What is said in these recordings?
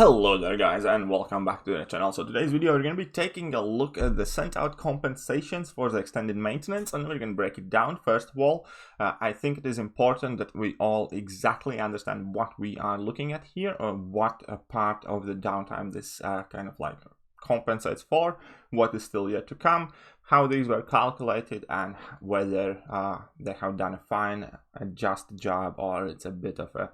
Hello there guys, and welcome back to the channel. So today's video we're going to be taking a look at the sent out compensations for the extended maintenance, and we're going to break it down. First of all, I think it is important that we all exactly understand what we are looking at here, or what a part of the downtime this kind of like compensates for, what is still yet to come, how these were calculated, and whether they have done a fine, a just job, or it's a bit of a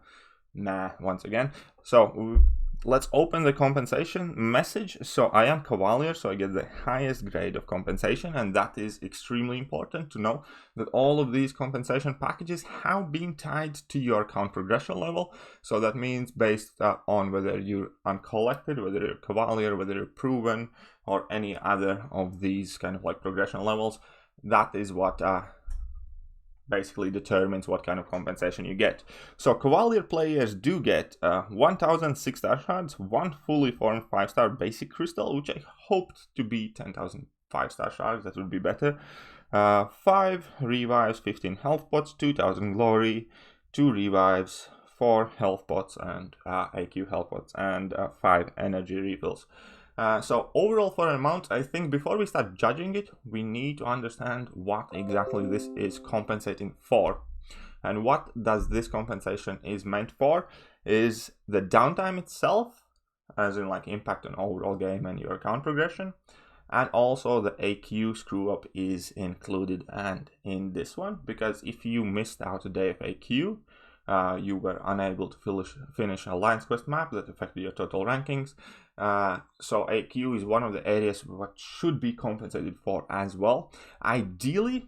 nah once again. So let's open the compensation message. So I am Cavalier, so I get the highest grade of compensation, and that is extremely important to know that all of these compensation packages have been tied to your account progression level. So that means based on whether you're uncollected, whether you're Cavalier, whether you're proven, or any other of these kind of like progression levels, that is what basically determines what kind of compensation you get. So Cavalier players do get 1000 6-star shards, 1 fully formed 5-star basic crystal, which I hoped to be 10,000 5-star shards, that would be better, 5 revives, 15 health pots, 2000 glory, 2 revives, 4 health pots and AQ health pots, and 5 energy refills. So overall for an amount, I think before we start judging it, we need to understand what exactly this is compensating for. And what does this compensation is meant for is the downtime itself, as in like impact on overall game and your account progression, and also the AQ screw up is included and in this one, because if you missed out a day of AQ, you were unable to finish an Alliance Quest map that affected your total rankings. So AQ is one of the areas what should be compensated for as well. Ideally,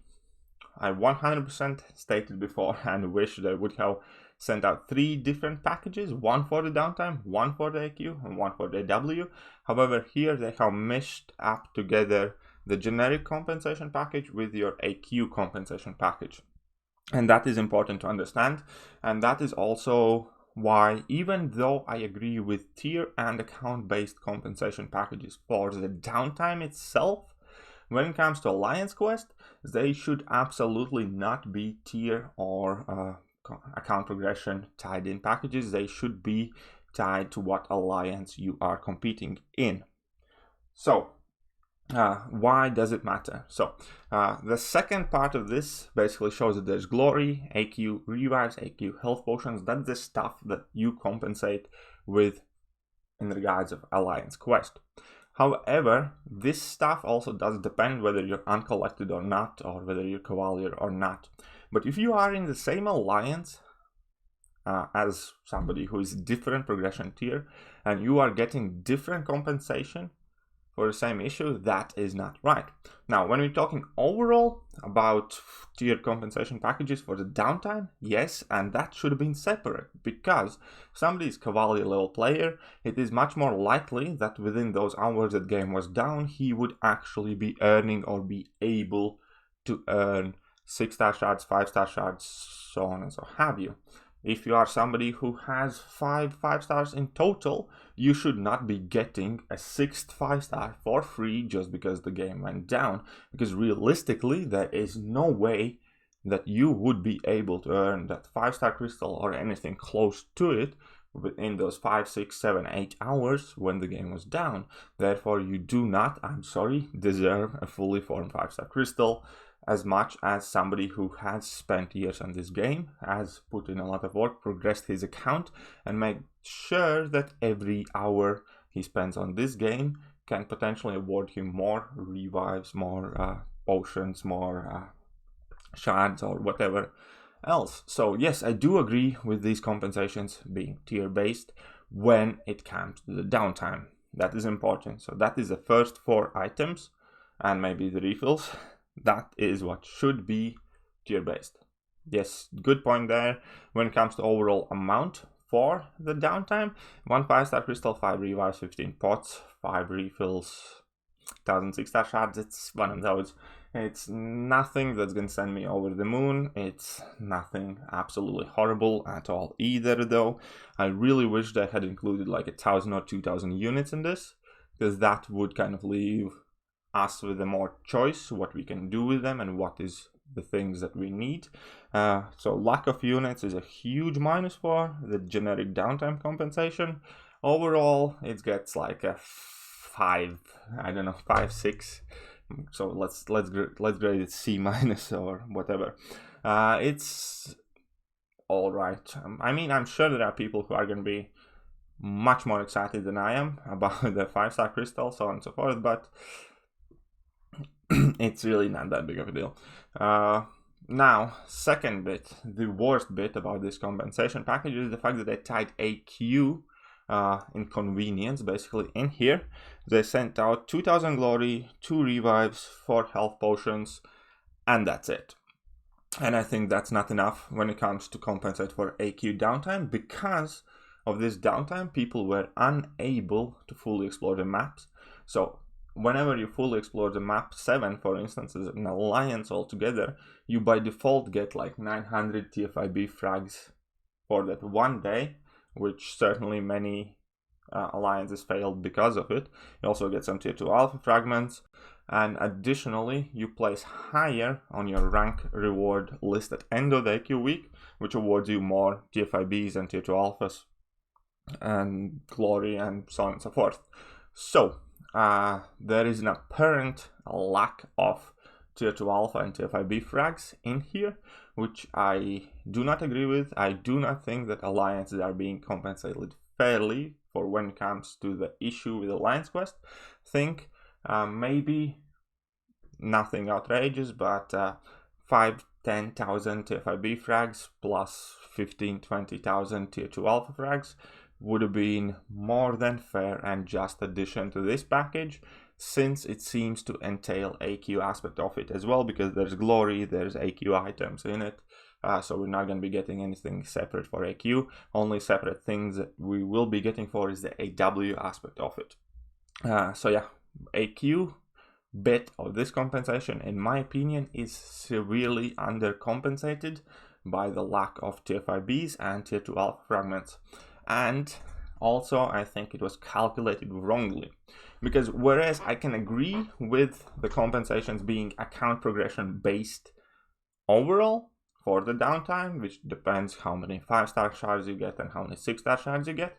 I 100% stated before and wish they would have sent out 3 different packages, 1 for the downtime, 1 for the AQ, and 1 for the W. However, here they have meshed up together the generic compensation package with your AQ compensation package. And that is important to understand, and that is also why, even though I agree with tier and account-based compensation packages for the downtime itself, when it comes to Alliance Quest, they should absolutely not be tier or account progression tied in packages. They should be tied to what alliance you are competing in. So why does it matter? So the second part of this basically shows that there's glory, AQ revives, AQ health potions. That's the stuff that you compensate with in regards of Alliance Quest. However, this stuff also does depend whether you're uncollected or not, or whether you're Cavalier or not. But if you are in the same alliance as somebody who is different progression tier, and you are getting different compensation for the same issue, that is not right. Now, when we're talking overall about tiered compensation packages for the downtime, yes, and that should have been separate, because if somebody is Cavalier level player, it is much more likely that within those hours that game was down, he would actually be earning or be able to earn 6-star shards, 5-star shards, so on and so have you. If you are somebody who has 5 5-stars in total, you should not be getting a 6th 5-star for free just because the game went down. Because realistically, there is no way that you would be able to earn that 5-star crystal or anything close to it within those 5, 6, 7, 8 hours when the game was down. Therefore, you do not, I'm sorry, deserve a fully formed 5-star crystal, as much as somebody who has spent years on this game, has put in a lot of work, progressed his account, and made sure that every hour he spends on this game can potentially award him more revives, more potions, more shards, or whatever else. So yes, I do agree with these compensations being tier-based when it comes to the downtime. That is important. So that is the first 4 items, and maybe the refills. That is what should be tier-based. Yes, good point there. When it comes to overall amount for the downtime, 1 5-star crystal, 5 revives, 15 pots, 5 refills, 1000 6-star shards. It's one of those. It's nothing that's gonna send me over the moon. It's nothing absolutely horrible at all either, though. I really wish they had included like 1000 or 2000 units in this, because that would kind of leave us with a more choice what we can do with them and what is the things that we need. So lack of units is a huge minus for the generic downtime compensation. Overall, it gets like a 5, I don't know, 5, 6. So let's grade it C- or whatever. It's all right. I mean, I'm sure there are people who are going to be much more excited than I am about the 5-star crystal, so on and so forth, but it's really not that big of a deal. Now, second bit, the worst bit about this compensation package is the fact that they tied AQ inconvenience basically in here. They sent out 2000 glory, 2 revives, 4 health potions, and that's it. And I think that's not enough when it comes to compensate for AQ downtime. Because of this downtime, people were unable to fully explore the maps. So whenever you fully explore the map 7, for instance, as an alliance altogether, you by default get like 900 TFIB frags for that one day, which certainly many alliances failed because of it. You also get some tier 2 alpha fragments, and additionally you place higher on your rank reward list at end of the AQ week, which awards you more TFIBs and tier 2 alphas and glory and so on and so forth. So there is an apparent lack of tier 2 alpha and TFIB frags in here, which I do not agree with. I do not think that alliances are being compensated fairly for when it comes to the issue with Alliance Quest. Think maybe nothing outrageous, but 5-10,000 TFIB frags plus 15-20,000 tier 2 alpha frags would have been more than fair and just addition to this package, since it seems to entail AQ aspect of it as well, because there's glory, there's AQ items in it. So we're not going to be getting anything separate for AQ. Only separate things that we will be getting for is the AW aspect of it. So yeah, AQ bit of this compensation, in my opinion, is severely undercompensated by the lack of TFIBs and tier 2 alpha fragments. And also, I think it was calculated wrongly, because whereas I can agree with the compensations being account progression based overall for the downtime, which depends how many 5-star shards you get and how many 6-star shards you get,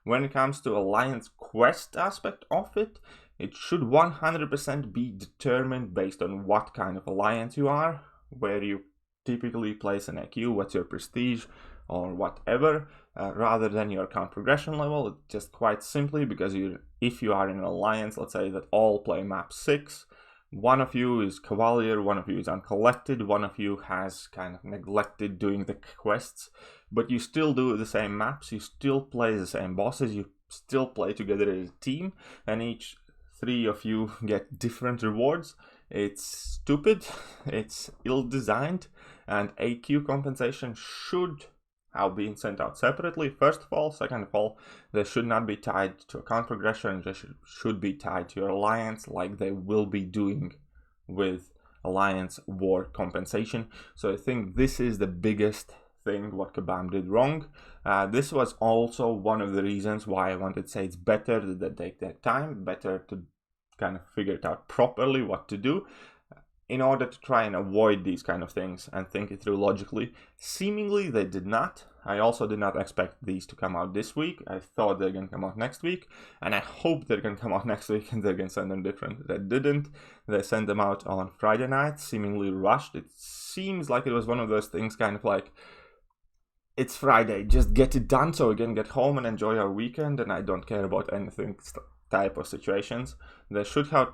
when it comes to Alliance Quest aspect of it, it should 100% be determined based on what kind of alliance you are, where you typically place an AQ, what's your prestige, or whatever, rather than your account progression level. Just quite simply because if you are in an alliance, let's say that all play map 6, one of you is Cavalier, one of you is Uncollected, one of you has kind of neglected doing the quests, but you still do the same maps, you still play the same bosses, you still play together as a team, and each 3 of you get different rewards. It's stupid, it's ill-designed, and AQ compensation should have been sent out separately, first of all. Second of all, they should not be tied to account progression, they should be tied to your alliance, like they will be doing with alliance war compensation. So I think this is the biggest thing what Kabam did wrong. This was also one of the reasons why I wanted to say it's better that they take their time, better to kind of figure it out properly what to do, in order to try and avoid these kind of things and think it through logically. Seemingly they did not. I also did not expect these to come out this week. I thought they're going to come out next week, and I hope they're going to come out next week and they're going to send them different. They didn't. They sent them out on Friday night, seemingly rushed. It seems like it was one of those things, kind of like, it's Friday, just get it done so we can get home and enjoy our weekend, and I don't care about anything type of situations. They should have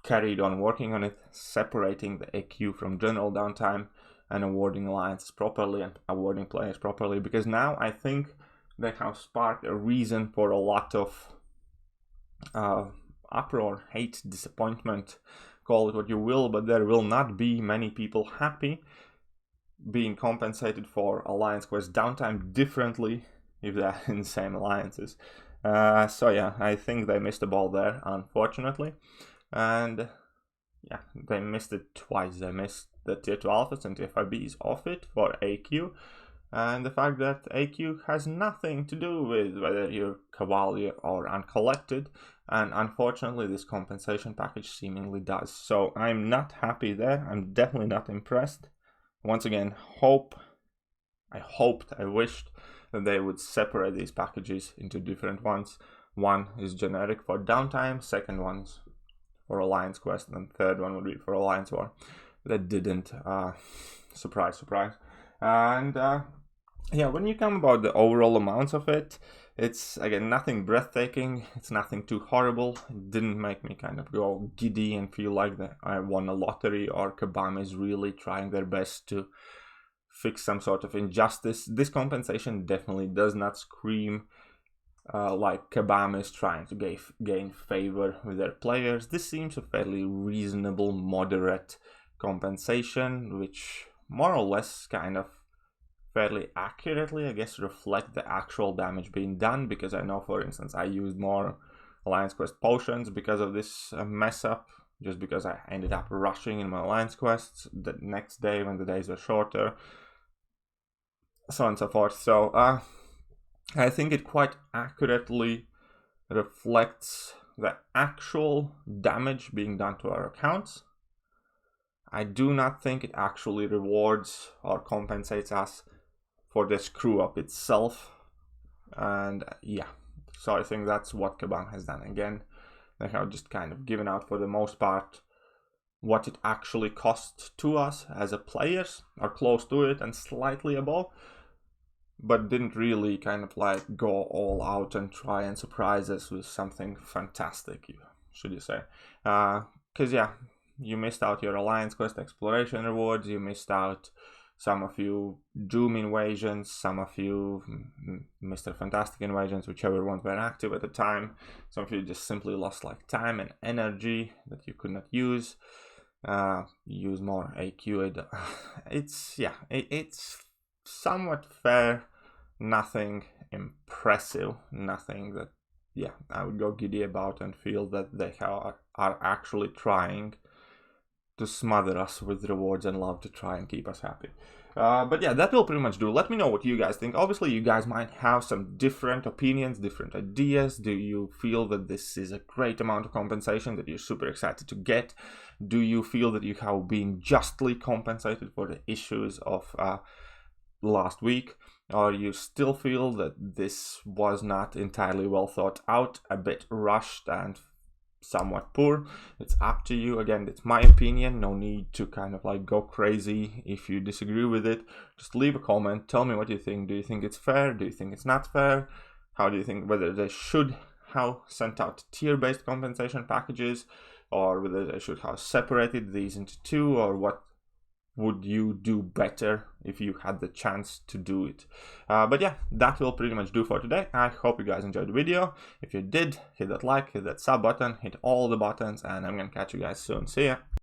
carried on working on it, separating the AQ from general downtime and awarding alliances properly and awarding players properly, because now I think they have sparked a reason for a lot of uproar, hate, disappointment, call it what you will, but there will not be many people happy being compensated for Alliance Quest downtime differently if they're in the same alliances. So yeah, I think they missed the ball there, unfortunately. And yeah, they missed it twice. They missed the tier 2 alphas and tier 5Bs off it for AQ, and the fact that AQ has nothing to do with whether you're Cavalier or Uncollected, and unfortunately this compensation package seemingly does. So I'm not happy there. I'm definitely not impressed. Once again, I wished that they would separate these packages into different ones. One is generic for Downtime, second one is for Alliance Quest, and third one would be for Alliance War. That didn't. Surprise, surprise. And yeah, when you come about the overall amounts of it, it's again nothing breathtaking, it's nothing too horrible. It didn't make me kind of go giddy and feel like that I won a lottery or Kabam is really trying their best to fix some sort of injustice. This compensation definitely does not scream like Kabam is trying to gain favor with their players. This seems a fairly reasonable, moderate compensation, which more or less kind of fairly accurately, I guess, reflect the actual damage being done, because I know, for instance, I used more Alliance Quest potions because of this mess up, just because I ended up rushing in my Alliance Quests the next day when the days were shorter, so on and so forth. So I think it quite accurately reflects the actual damage being done to our accounts. I do not think it actually rewards or compensates us for the screw up itself. And yeah, so I think that's what Kabam has done. Again, they have just kind of given out for the most part what it actually costs to us as a players, or close to it and slightly above, but didn't really kind of like go all out and try and surprise us with something fantastic, should you say. Because yeah, you missed out your Alliance Quest exploration rewards, you missed out some of you Doom invasions, some of you Mr. Fantastic invasions, whichever ones were active at the time. Some of you just simply lost like time and energy that you could not use. Use more AQ. It's somewhat fair, nothing impressive, nothing that I would go giddy about and feel that they are actually trying to smother us with rewards and love to try and keep us happy. But yeah, that will pretty much do. Let me know what you guys think. Obviously, you guys might have some different opinions, different ideas. Do you feel that this is a great amount of compensation that you're super excited to get? Do you feel that you have been justly compensated for the issues of last week? Or you still feel that this was not entirely well thought out, a bit rushed and somewhat poor? It's up to you. Again, it's my opinion, no need to kind of like go crazy. If you disagree with it, just leave a comment, tell me what you think. Do you think it's fair? Do you think it's not fair? How do you think whether they should have sent out tier-based compensation packages, or whether they should have separated these into two, or what would you do better if you had the chance to do it? But yeah, that will pretty much do for today. I hope you guys enjoyed the video. If you did, hit that like, hit that sub button, hit all the buttons, and I'm gonna catch you guys soon. See ya!